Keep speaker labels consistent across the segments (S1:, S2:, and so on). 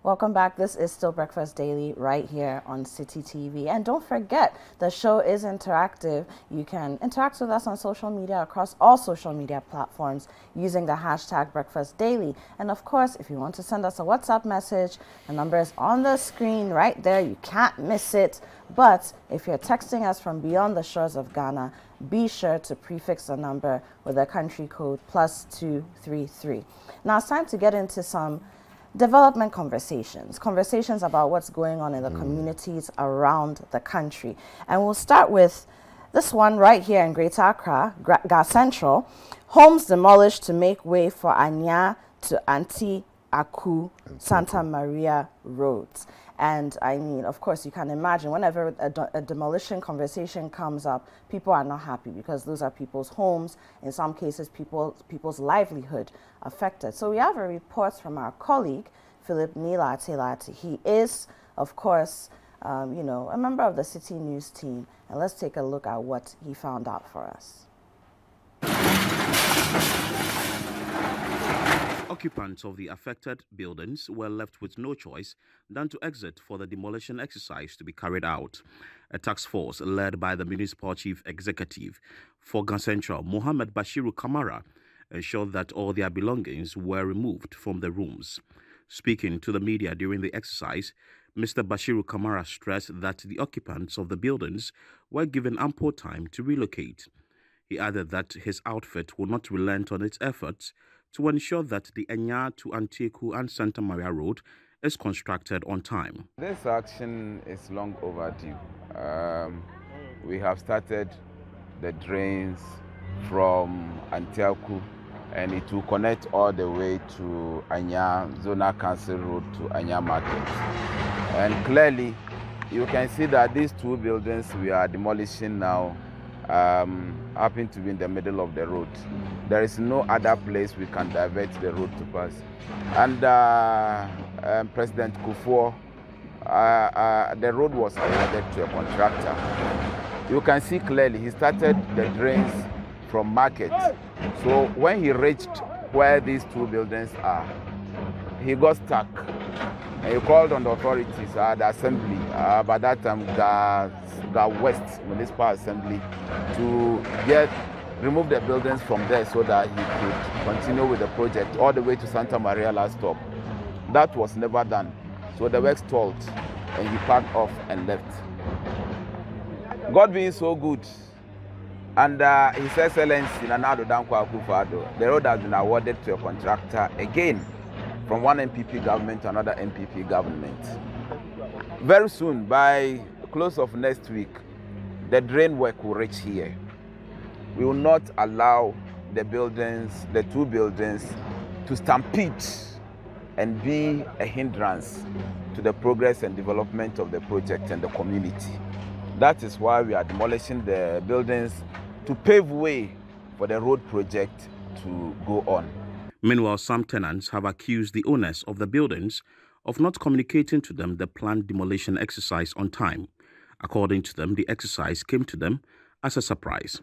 S1: Welcome back. This is still Breakfast Daily right here on Citi TV. And don't forget, the show is interactive. You can interact with us on social media across all social media platforms using the hashtag Breakfast Daily. And of course, if you want to send us a WhatsApp message, the number is on the screen right there. You can't miss it. But if you're texting us from beyond the shores of Ghana, be sure to prefix the number with a country code +233. Now it's time to get into some development conversations about what's going on in the communities around the country. And we'll start with this one right here in Greater Accra, Ga Central. Homes demolished to make way for Anya to Anti-Aku Santa Maria roads. And I mean, of course, you can imagine whenever a demolition conversation comes up, people are not happy because those are people's homes. In some cases, people's livelihood affected. So we have a report from our colleague, Philip Nilati. He is, of course, a member of the Citi News team. And let's take a look at what he found out for us.
S2: Occupants of the affected buildings were left with no choice than to exit for the demolition exercise to be carried out. A task force led by the municipal chief executive for Ga Central, Mohammed Bashiru Kamara, ensured that all their belongings were removed from the rooms. Speaking to the media during the exercise, Mr. Bashiru Kamara stressed that the occupants of the buildings were given ample time to relocate. He added that his outfit will not relent on its efforts to ensure that the Enya to Antiku and Santa Maria Road is constructed on time.
S3: This action is long overdue. We have started the drains from Antiku, and it will connect all the way to Anya Zona Council Road to Anya Market. And clearly, you can see that these two buildings we are demolishing now happen to be in the middle of the road. There is no other place we can divert the road to pass. And President Kufuor, the road was awarded to a contractor. You can see clearly he started the drains from market. So when he reached where these two buildings are, he got stuck. And he called on the authorities, the assembly, by that time Ga West Municipal Assembly, to remove the buildings from there so that he could continue with the project all the way to Santa Maria last stop. That was never done. So the work stalled and he packed off and left. God being so good, and His Excellency Nana Addo Dankwa Akufo-Addo, the road has been awarded to a contractor again from one MPP government to another MPP government. Very soon, by close of next week, the drain work will reach here. We will not allow the two buildings, to stampede and be a hindrance to the progress and development of the project and the community. That is why we are demolishing the buildings to pave way for the road project to go on.
S2: Meanwhile, some tenants have accused the owners of the buildings of not communicating to them the planned demolition exercise on time. According to them, the exercise came to them as a surprise.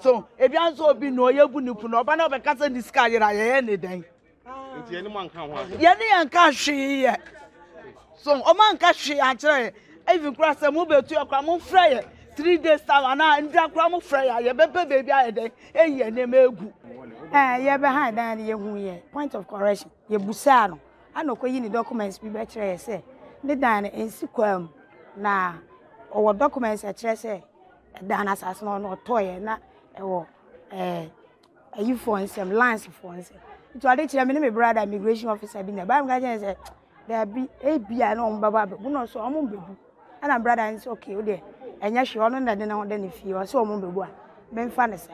S4: So, if you also be no, you wouldn't put up another cousin discard anything. Yanni can't she. So, a man can't she actually even cross a mobile to a cram fryer 3 days time and drink cram fryer, your baby, I day, and your name. You're behind that year. Point of correction, your Busano. I know any documents be better, say. The dine in sequel now, or documents at Chessay. Dan assassin or toy na you for some lines for instance. To a my brother immigration officer been there. But I'm going to say there be a be an own baba, but no so I'm baby. And I'm brother is okay there. And yes, you honor that then if you are so mumble. Ben fancy.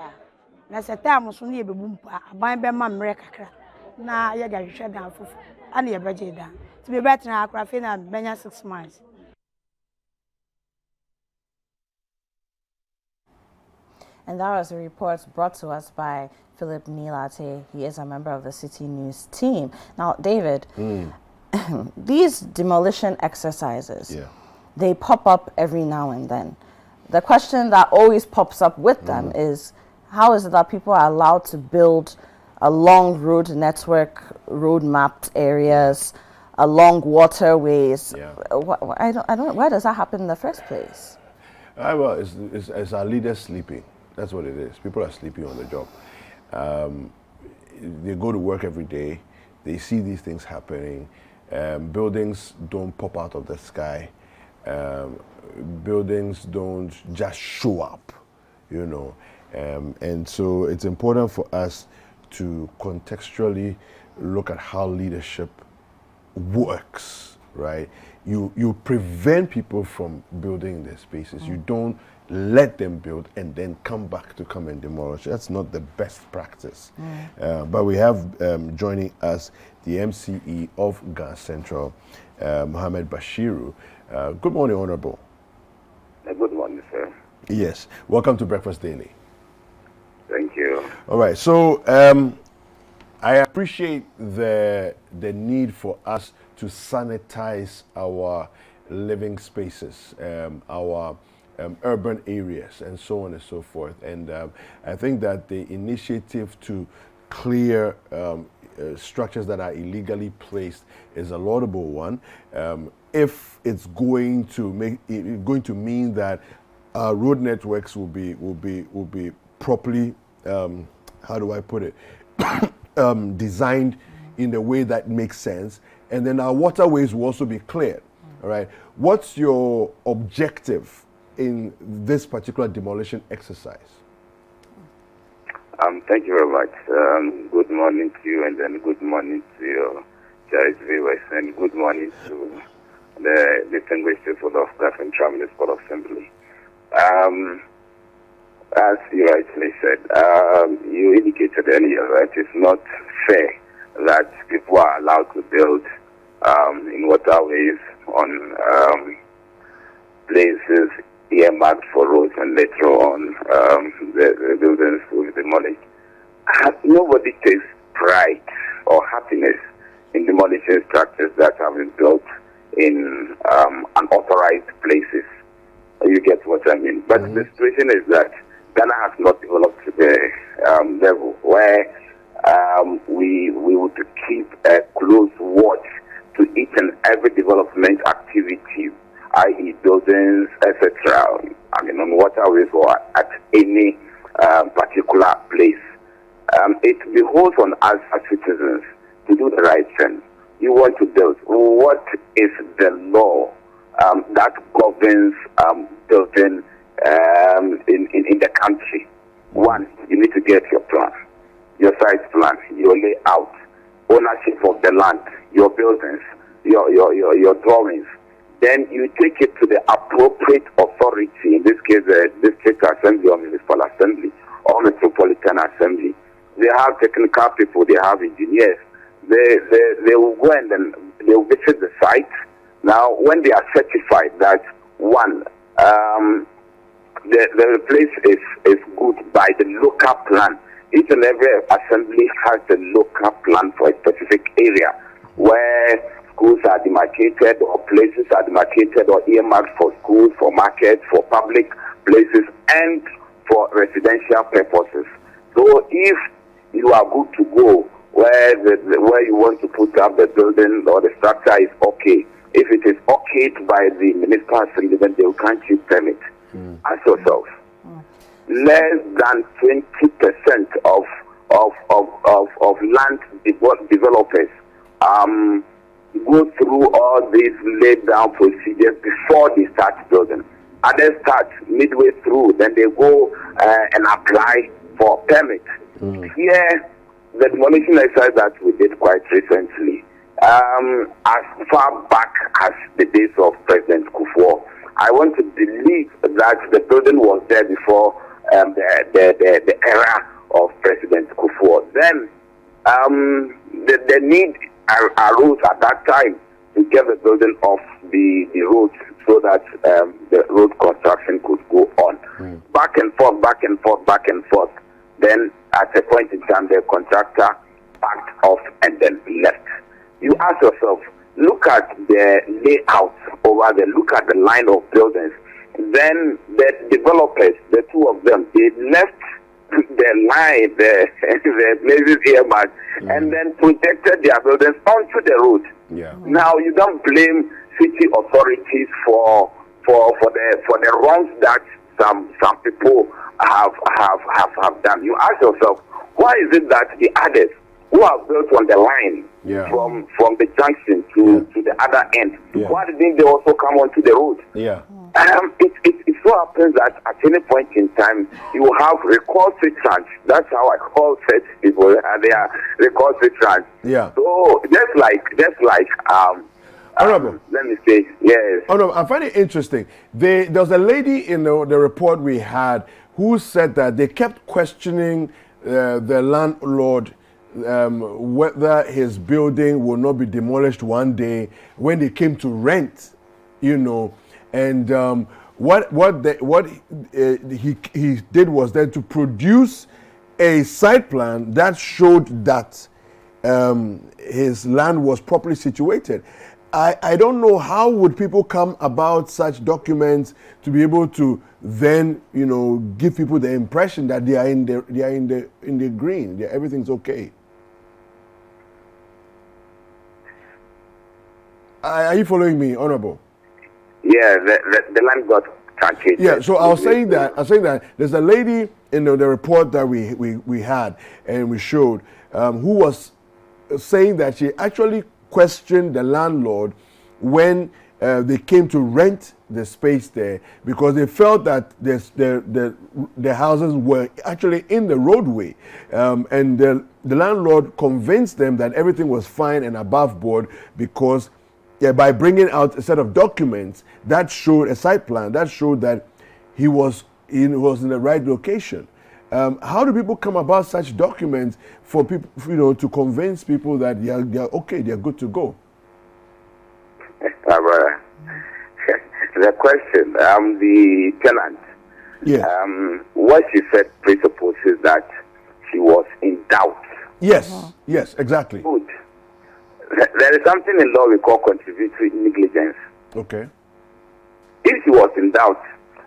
S4: That's a time was only a boom. I buy my America. Now you got shut down for any budget down. To be better now, crafting and Benya 6 months.
S1: And that was a report brought to us by Philip Nilate. He is a member of the Citi News team. Now, David, these demolition exercises, they pop up every now and then. The question that always pops up with them is, how is it that people are allowed to build along road network, road mapped areas, along waterways? I don't. Why does that happen in the first place?
S5: Well, it's our leaders sleeping. That's what it is. People are sleeping on the job. They go to work every day. They see these things happening. Buildings don't pop out of the sky. Buildings don't just show up, you know. And so it's important for us to contextually look at how leadership works, right? You prevent people from building their spaces. You don't let them build and then come and demolish. That's not the best practice. But we have joining us the MCE of Ghana Central, Mohammed Bashiru. Good morning, Honorable.
S6: Good morning, sir.
S5: Yes. Welcome to Breakfast Daily.
S6: Thank you.
S5: All right. So I appreciate the need for us to sanitize our living spaces, our urban areas, and so on and so forth. And I think that the initiative to clear structures that are illegally placed is a laudable one. If it's going to mean that our road networks will be properly, how do I put it, designed in a way that makes sense, and then our waterways will also be cleared. All right. What's your objective in this particular demolition exercise?
S6: Thank you very much. Good morning to you, and then good morning to your Charles viewers, and good morning to the distinguished people of Ghana Municipal Assembly. As you rightly said, you indicated earlier that it's not fair that people are allowed to build in waterways on places earmarked for roads, and later on the buildings will be demolished. Nobody takes pride or happiness in demolishing structures that have been built in unauthorized places. You get what I mean? But the situation is that Ghana has not developed to the level where we would keep a close watch to each and every development activity, i.e. buildings, etc. I mean, on waterways or at any particular place. It behoves on us as citizens to do the right thing. You want to build. What is the law that governs building in the country? One, you need to get your plan, your site plan, your layout, ownership of the land, your buildings, your drawings. Then you take it to the appropriate authority, in this case the district assembly or municipal assembly or metropolitan assembly. They have technical people, they have engineers. They will go and then they will visit the site. Now, when they are certified that one, the place is good by the local plan. Each and every assembly has a local plan for a specific area where schools are demarcated or places are demarcated or earmarked for schools, for markets, for public places, and for residential purposes. So if you are good to go where you want to put up the building or the structure is okay, if it is okayed by the municipal assembly, then they will grant you permit. Ask yourself. Less than 20% of land developers go through all these laid down procedures before they start building. Others start midway through, then they go and apply for permit. Here, the demolition exercise that we did quite recently, as far back as the days of President Kufuor, I want to believe that the building was there before the era of President Kufuor. Then the need arose at that time to get the building off the road so that the road construction could go on. Back and forth, back and forth, back and forth. Then at a point in time, the contractor backed off and then left. You ask yourself, look at the layout over there, look at the line of buildings. Then the developers, the two of them, they left the line, the places earmarked, and then projected their buildings onto the road.
S5: Yeah.
S6: Now you don't blame city authorities for the wrongs that some people have done. You ask yourself, why is it that the others who are built on the line from the junction to the other end, why didn't they also come onto the road?
S5: Yeah.
S6: It so happens that at any point in time you will have recalcitrant. That's how I call such people. They are recalcitrant.
S5: Yeah.
S6: So just like
S5: Honorable.
S6: let me say, yes.
S5: Oh no, I find it interesting. There was a lady in the report we had who said that they kept questioning the landlord whether his building will not be demolished one day when they came to rent, you know, and what he did was then to produce a site plan that showed that his land was properly situated. I don't know how would people come about such documents to be able to then, you know, give people the impression that they are in the green, everything's okay. Are you following me, Honorable?
S6: Yeah, the land got truncated.
S5: Yeah, so I was saying that there's a lady in the report that we had and we showed who was saying that she actually questioned the landlord when they came to rent the space there because they felt that the houses were actually in the roadway, and the landlord convinced them that everything was fine and above board because by bringing out a set of documents that showed a site plan that showed that he was in the right location. How do people come about such documents for people, you know, to convince people that they're okay, they're good to go?
S6: The question, the tenant.
S5: Yes.
S6: What she said presupposes that she was in doubt.
S5: Yes. Yes. Exactly.
S6: Good. There is something in law we call contributory negligence.
S5: Okay.
S6: If she was in doubt,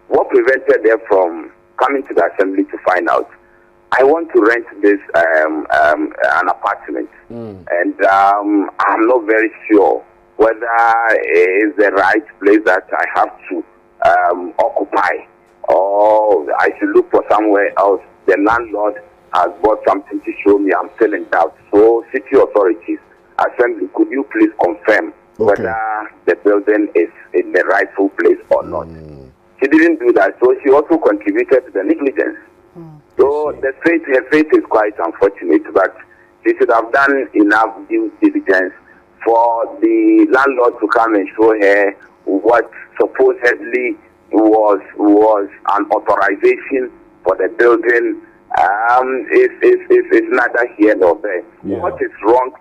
S6: what prevented her from coming to the assembly to find out? I want to rent this an apartment, and I'm not very sure whether it is the right place that I have to occupy, or I should look for somewhere else. The landlord has bought something to show me. I'm still in doubt. So, city authorities, assembly, could you please confirm whether the building is in the rightful place or not? She didn't do that, so she also contributed to the negligence. So her fate is quite unfortunate, but she should have done enough due diligence for the landlord to come and show her what supposedly was an authorization for the building. It's neither here nor there. Yeah. What is wrong,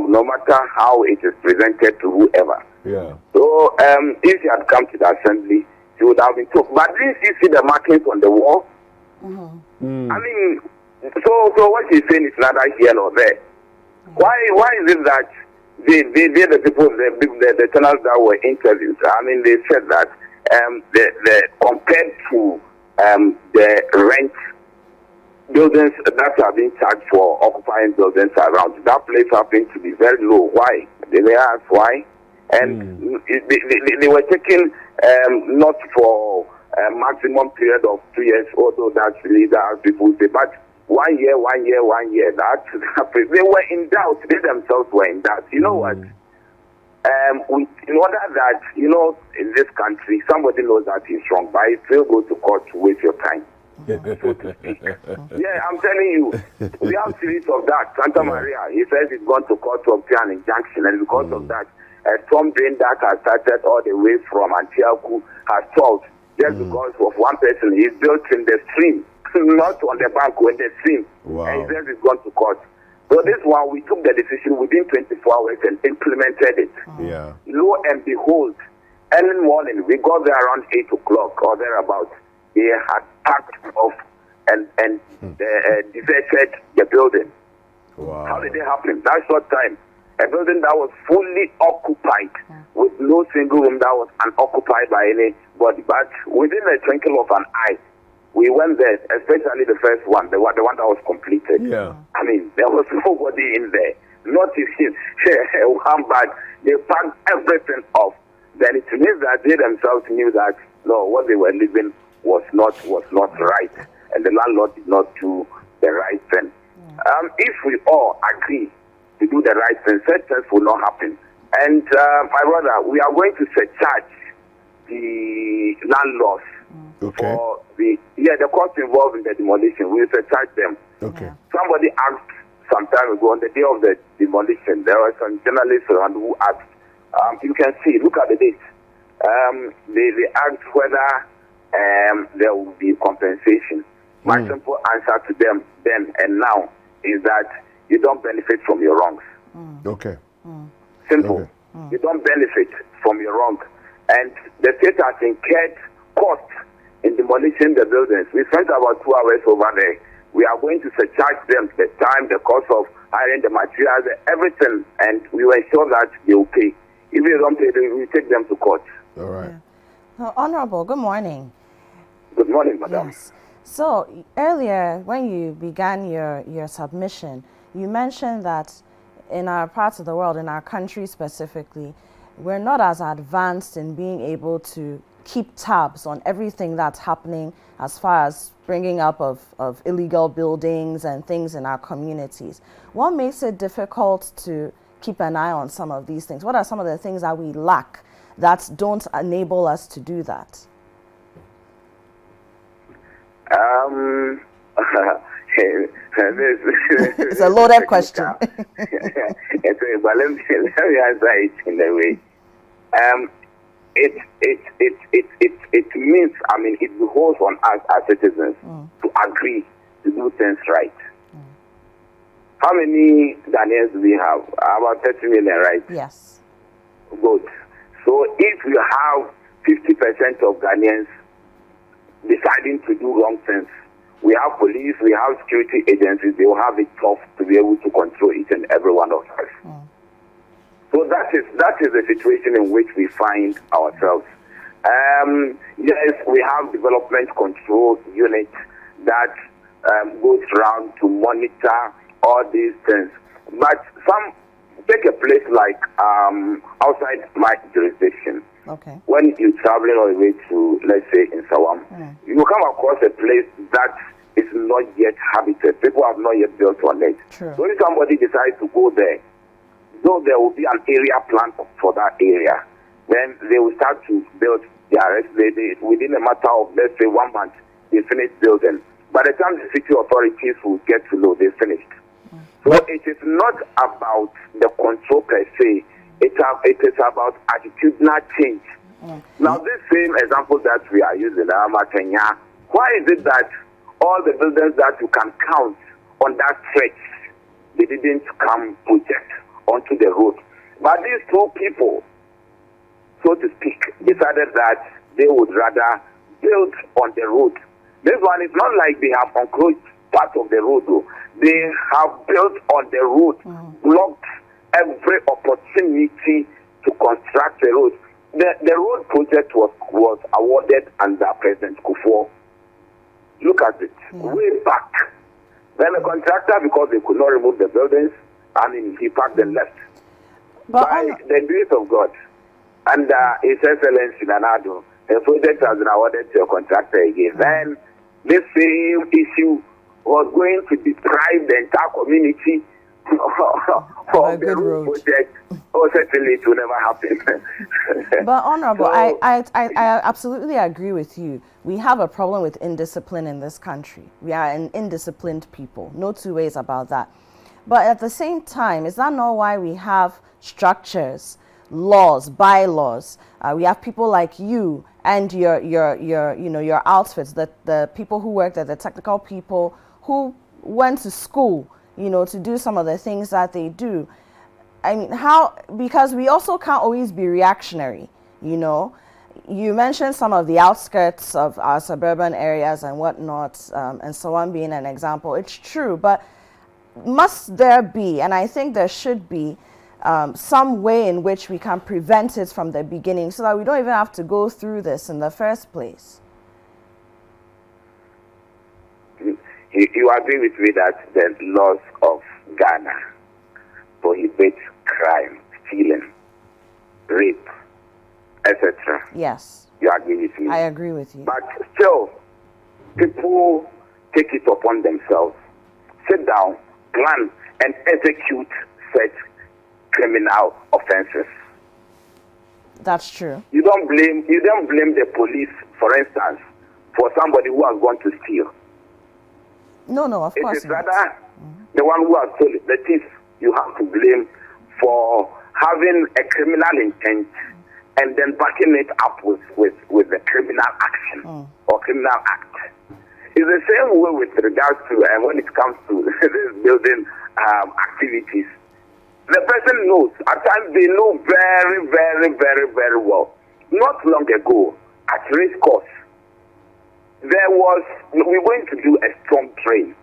S6: no matter how it is presented to whoever.
S5: Yeah.
S6: So if she had come to the assembly, she would have been told. But didn't you see the markings on the wall? I mean, so what she's saying is neither here nor there. Why is it that the people, the tenants that were interviewed, I mean, they said that compared to the rent buildings that are being charged for occupying buildings around, that place happened to be very low. Why? They were asked why. And they were taken not for a maximum period of 2 years, although that's leader, as people say, but 1 year. That they were in doubt. They themselves were in doubt. You know what? In order that, you know, in this country, somebody knows that he's wrong, but he still go to court to waste your time. So to speak. Yeah, I'm telling you, we have series of that. Santa Maria, he says he's gone to court to obtain an injunction, and because of that, a storm drain that has started all the way from Antioch has solved just because of one person. He's built in the stream, not on the bank, in the stream.
S5: Wow.
S6: And he says he's gone to court. So this one, we took the decision within 24 hours and implemented it.
S5: Yeah.
S6: Lo and behold, early morning, we got there around 8 o'clock or thereabouts. They had packed off and deserted the building.
S5: Wow.
S6: How did it happen? That short time, a building that was fully occupied with no single room that was unoccupied by anybody. But within a twinkle of an eye, we went there, especially the first one, the one that was completed.
S5: Yeah.
S6: I mean, there was nobody in there. Not even one bag. They packed everything off. Then it means that they themselves knew that no, what they were living was not right, and the landlord did not do the right thing. If we all agree to do the right thing, such things will not happen. And my brother, we are going to surcharge the landlords for the cost involved in the demolition. We will surcharge them.
S5: Okay.
S6: Somebody asked some time ago on the day of the demolition. There were some journalists around who asked. You can see. Look at the date. They asked whether there will be compensation. My simple answer to them then and now is that you don't benefit from your wrongs.
S5: Okay.
S6: Simple.
S5: Okay.
S6: You don't benefit from your wrong. And the state has incurred costs in demolishing the buildings. We spent about 2 hours over there. We are going to surcharge them the time, the cost of hiring the materials, everything, and we will ensure that they will pay. If they don't pay, we will take them to court.
S5: All right.
S1: Honorable, good morning.
S6: Good morning, madam.
S1: Yes. So earlier, when you began your submission, you mentioned that in our parts of the world, in our country specifically, we're not as advanced in being able to keep tabs on everything that's happening as far as bringing up of illegal buildings and things in our communities. What makes it difficult to keep an eye on some of these things? What are some of the things that we lack that don't enable us to do that? It's a loaded question.
S6: But let me answer it in a way. It means, I mean, it behoves on us as citizens to agree to do things right. How many Ghanaians do we have? About 30 million, right?
S1: Yes.
S6: Good. So if you have 50% of Ghanaians deciding to do wrong things, we have police, we have security agencies, they will have it tough to be able to control each and every one of us. So that is the situation in which we find ourselves. Yes, we have development control units that goes around to monitor all these things. But take a place like outside my jurisdiction.
S1: Okay.
S6: When you're traveling all the way to, let's say, in Sawam, you will come across a place that is not yet habited. People have not yet built on it.
S1: True.
S6: So if somebody decides to go there, though there will be an area plan for that area, then they will start to build their residence. Within a matter of, let's say, 1 month, they finish building. By the time the city authorities will get to know, they finished. So it is not about the control per se. It is about attitudinal change. Now, this same example that we are using, Kenya, why is it that all the buildings that you can count on that stretch, they didn't come project onto the road? But these two people, so to speak, decided that they would rather build on the road. This one is not like they have encroached part of the road, though. They have built on the road, blocked every opportunity to construct the road. The road project was awarded under President Kufuor. Look at it, way back. Then the contractor, because they could not remove the buildings, I mean, he packed them left.
S1: But
S6: by the grace of God, and His Excellency Nanado, the project has been awarded to a contractor again. Then this same issue was going to deprive the entire community of the road project. Oh, certainly it will never happen.
S1: But Honorable,
S6: So-
S1: I absolutely agree with you. We have a problem with indiscipline in this country. We are an indisciplined people. No two ways about that. But at the same time, is that not why we have structures, laws, bylaws? We have people like you and your outfits, the people who work there, the technical people who went to school you know, to do some of the things that they do. I mean, because we also can't always be reactionary, you know. You mentioned some of the outskirts of our suburban areas and whatnot, and so on being an example. It's true, but must there be, and I think there should be, some way in which we can prevent it from the beginning so that we don't even have to go through this in the first place?
S6: You agree with me that the laws of Ghana prohibit crime, stealing, rape, etc.
S1: Yes.
S6: You agree with me?
S1: I agree with you.
S6: But still, people take it upon themselves, sit down, plan, and execute such criminal offenses.
S1: That's true.
S6: You don't blame the police, for instance, for somebody who has gone to steal.
S1: No, of course
S6: It is
S1: not.
S6: rather the one who has stolen, the thief, you have to blame for having a criminal intent and then backing it up with the criminal action or criminal act. It's the same way with regards to when it comes to this building activities. The person knows. At times they know very, very, very, very well. Not long ago, at race course, we were going to do a storm drain.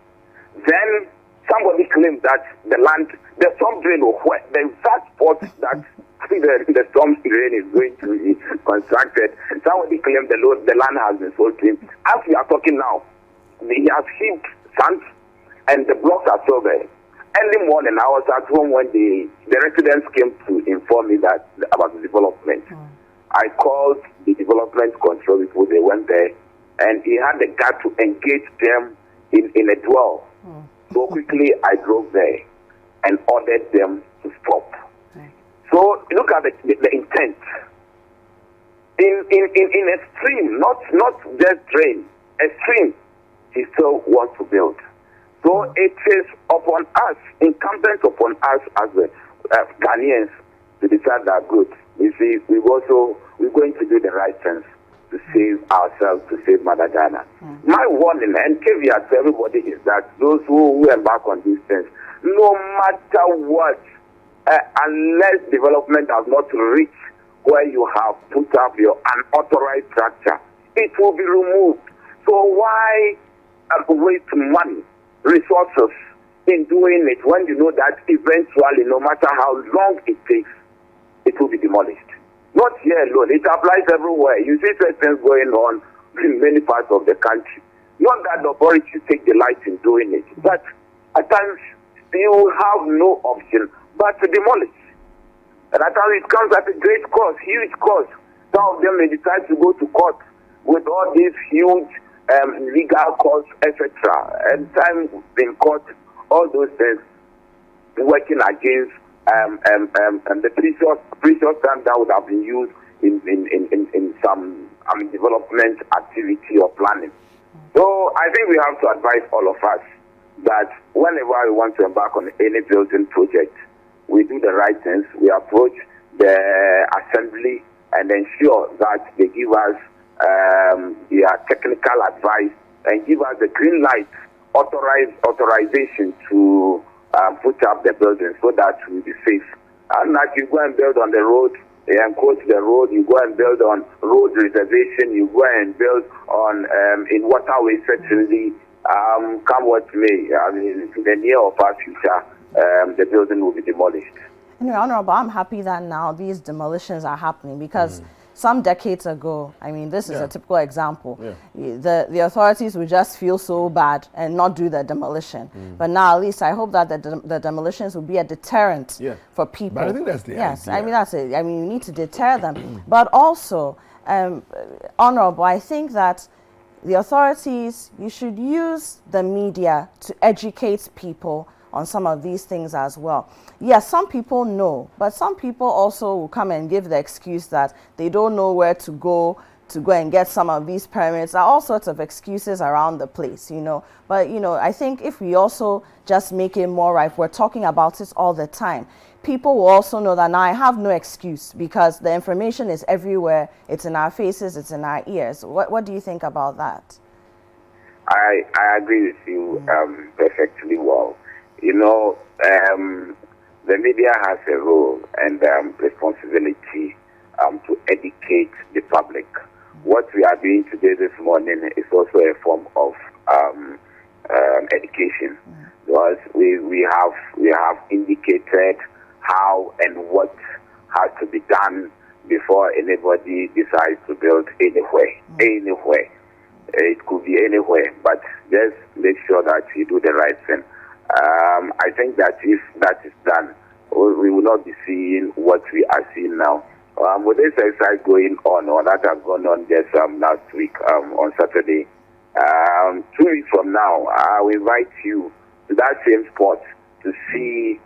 S6: Then somebody claimed that the storm drain, or the exact spot that the storm drain is going to be constructed, somebody claimed the land has been sold to him. As we are talking now, he has heaped sand and the blocks are still there. Early morning, I was at home when the residents came to inform me about the development. I called the development control people. They went there, and he had the guard to engage them in a duel. So quickly, I drove there and ordered them to stop. So look at the intent. In a stream, not just drain, a stream, he still wants to build. So it is upon us, incumbent upon us as the Ghanaians to decide that good. You see, we're going to do the right things to save ourselves, to save Mother Ghana. My warning and caveat to everybody is that those who embark on these things, no matter what, unless development has not reached where you have put up your unauthorized structure, it will be removed. So why waste money, resources in doing it when you know that eventually, no matter how long it takes, it will be demolished? Not here alone. It applies everywhere. You see such things going on in many parts of the country. Not that the authorities take delight in doing it, but at times you have no option but to demolish. And at times it comes at a great cost, huge cost. Some of them may decide to go to court with all these huge legal costs, etc. And time in court, all those things working against the precious time that would have been used in some development activity or planning. So I think we have to advise all of us that whenever we want to embark on any building project, we do the right things. We approach the assembly and ensure that they give us their technical advice and give us the green light, authorization to put up the building so that we'll be safe. And like you go and build on the road, and quote the road, you go and build on road reservation, you go and build on in waterways, certainly, come what may, I mean, in the near or far future, the building will be demolished.
S1: Anyway, Honorable, I'm happy that now these demolitions are happening because some decades ago, I mean, this is a typical example. The authorities would just feel so bad and not do the demolition. But now, at least, I hope that the demolitions will be a deterrent for people.
S5: But I think that's the idea.
S1: I mean, that's it. I mean, you need to deter them. But also, Honorable, I think that the authorities, you should use the media to educate people on some of these things as well. Yes, some people know, but some people also will come and give the excuse that they don't know where to go and get some of these permits. There are all sorts of excuses around the place, you know. But, you know, I think if we also just make it more rife, we're talking about it all the time, people will also know that now I have no excuse because the information is everywhere. It's in our faces, it's in our ears. What do you think about that?
S6: I agree with you perfectly well. the media has a role and responsibility to educate the public. What we are doing today, this morning, is also a form of education, because we have indicated how and what has to be done before anybody decides to build anywhere. Anywhere. It could be anywhere, but just make sure that you do the right thing. I think that if that is done, we will not be seeing what we are seeing now. With this exercise going on, or that has gone on just last week on Saturday, 2 weeks from now, I will invite you to that same spot to see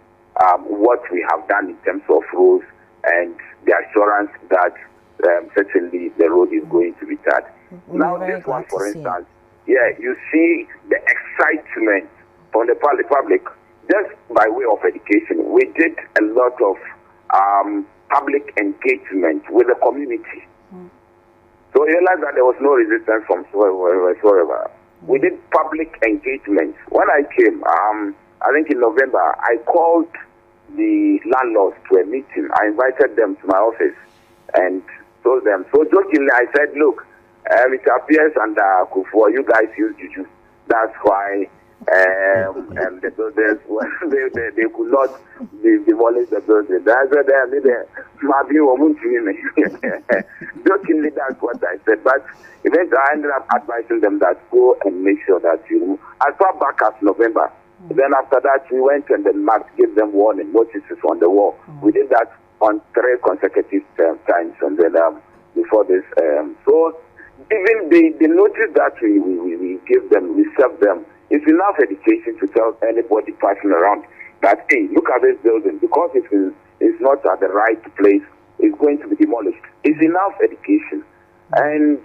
S6: what we have done in terms of roads and the assurance that certainly the road is going to be tarred. Now, this one, for instance, you see the excitement from the public just by way of education. We did a lot of public engagement with the community. So you realize that there was no resistance from whatsoever. We did public engagement. When I came, I think in November, I called the landlords to a meeting. I invited them to my office and told them. So jokingly, I said, look, it appears under Kufuor, you guys use juju. That's why the buildings, they could not demolish the building. That's what jokingly, that's what I said. But eventually, I ended up advising them that go and make sure that you, as far back as November. Then after that, we went and then Mark gave them warning notices on the wall. We did that on 3 consecutive times, and then before this. So even the notice that we give them, we serve them, is enough education to tell anybody passing around that, hey, look at this building, because it is not at the right place, it's going to be demolished. It's enough education. And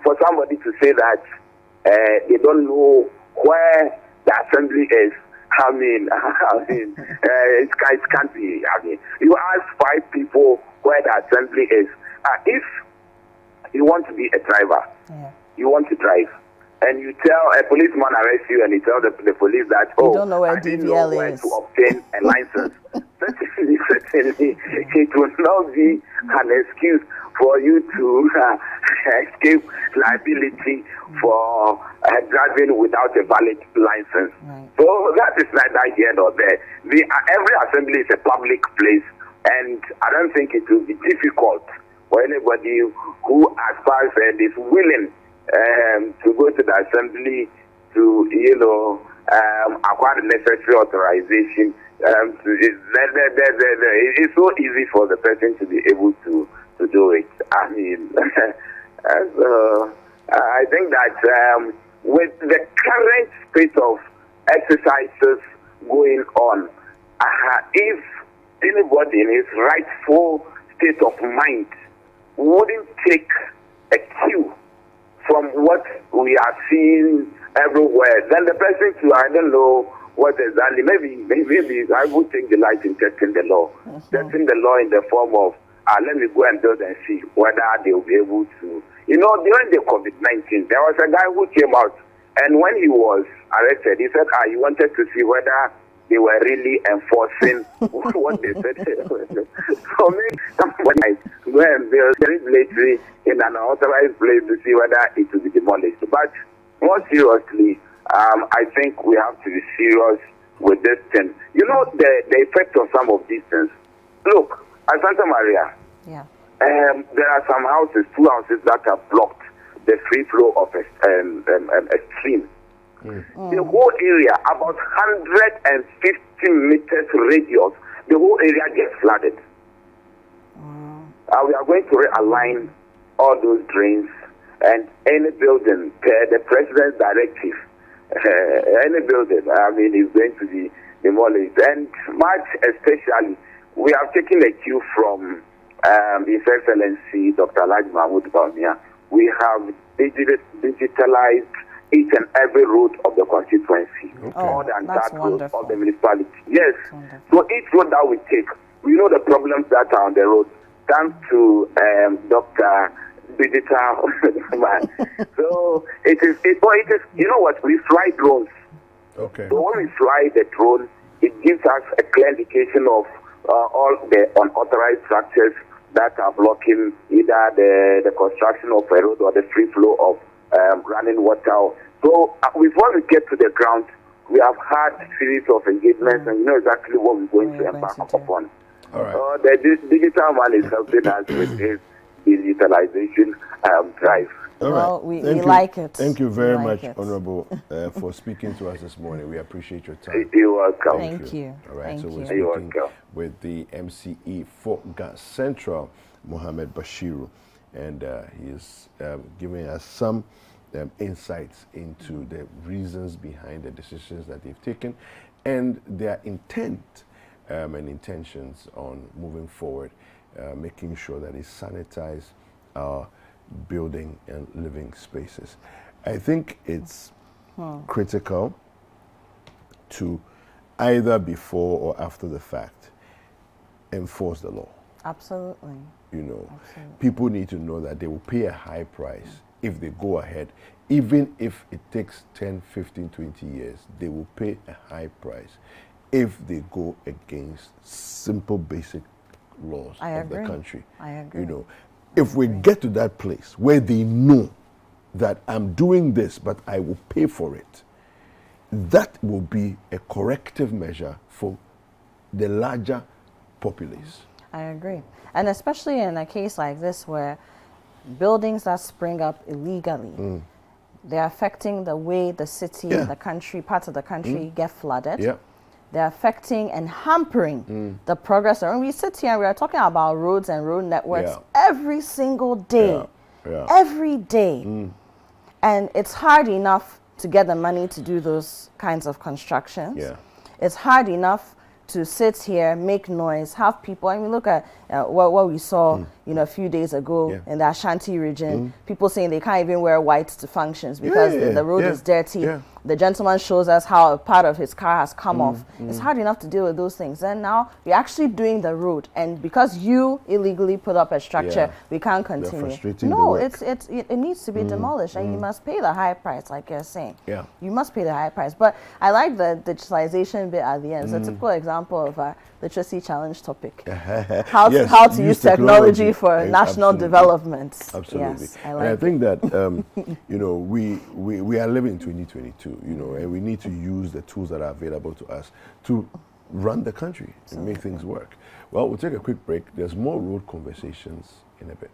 S6: for somebody to say that they don't know where the assembly is, it can't be. You ask 5 people where the assembly is. If you want to be a driver, you want to drive, and you tell a policeman arrest you, and you tell the police that,
S1: you don't know where
S6: I didn't know where
S1: is
S6: to obtain a license. certainly, it will not be an excuse for you to escape liability for driving without a valid license. So that is neither here nor there. Every assembly is a public place, and I don't think it will be difficult for anybody who aspires and is willing to go to the assembly to, acquire the necessary authorization. It's so easy for the person to be able to do it. So I think that with the current state of exercises going on, if anybody in his rightful state of mind wouldn't take a cue from what we are seeing everywhere, then the person too, I don't know what exactly, maybe I would take the light in testing the law. Testing the law in the form of, let me go and build and see whether they will be able to. During the COVID-19, there was a guy who came out, and when he was arrested, he said he wanted to see whether they were really enforcing what they said. So maybe somebody might go and build regulatory in an authorized place to see whether it will be demolished. But more seriously, I think we have to be serious with this thing. The effect of some of these things. Look, at Santa Maria, there are some houses, 2 houses that have blocked the free flow of a stream. The whole area, about 150 meters radius, the whole area gets flooded. We are going to realign all those drains, and any building, the president's directive, any building, is going to be demolished. And much especially, we have taken a cue from His Excellency Dr. Alhaji Mahmoud Bawumia. We have digitalized each and every road of the constituency, all the entire roads of the municipality. Yes. So each road that we take, we know the problems that are on the road, thanks to Dr. Digital Man. So it is, you know what, we fly drones.
S5: Okay.
S6: So when we fly the drone, it gives us a clear indication of all the unauthorized structures that are blocking either the construction of a road or the free flow of running water. So before we get to the ground, we have had a series of engagements, and you know exactly what we're going to embark upon.
S5: All right.
S6: The digital man is helping us with this digitalization drive.
S5: All
S1: well,
S5: right.
S1: we like it.
S5: Thank you very
S1: like
S5: much,
S1: it.
S5: Honorable, for speaking to us this morning. We appreciate your time.
S6: You're welcome.
S1: Thank you.
S5: All right,
S1: Thank
S5: so
S1: you.
S5: we're
S6: You're
S5: speaking
S6: welcome.
S5: with the MCE for Gas Central, Mohammed Bashiru, and he is giving us some insights into the reasons behind the decisions that they've taken and their intent and intentions on moving forward, making sure that they sanitize our building and living spaces. I think it's critical to either before or after the fact enforce the law.
S1: Absolutely.
S5: You know,
S1: Absolutely.
S5: people need to know that they will pay a high price if they go ahead, even if it takes 10, 15, 20 years, they will pay a high price if they go against simple basic laws of the country.
S1: I agree.
S5: You know, if we get to that place where they know that I'm doing this, but I will pay for it, that will be a corrective measure for the larger populace.
S1: I agree. And especially in a case like this where buildings that spring up illegally, they're affecting the way the city, the country, parts of the country get flooded.
S5: Yeah.
S1: They're affecting and hampering the progress. And when we sit here and we are talking about roads and road networks every single day, every day. And it's hard enough to get the money to do those kinds of constructions. It's hard enough to sit here, make noise, have people. I mean, look at what we saw, you know, a few days ago in the Ashanti region. People saying they can't even wear white to functions because the road is dirty. The gentleman shows us how a part of his car has come off. It's hard enough to deal with those things. And now we're actually doing the road, and because you illegally put up a structure, we can't continue. No, it needs to be demolished, and you must pay the high price, like you're saying. You must pay the high price. But I like the digitalization bit at the end. It's a typical example of a literacy challenge topic. How to use technology for national development.
S5: Absolutely.
S1: Yes, I
S5: and
S1: like
S5: I think that you know, we are living in 2022, you know, and we need to use the tools that are available to us to run the country and make things work. Well, we'll take a quick break. There's more road conversations in a bit.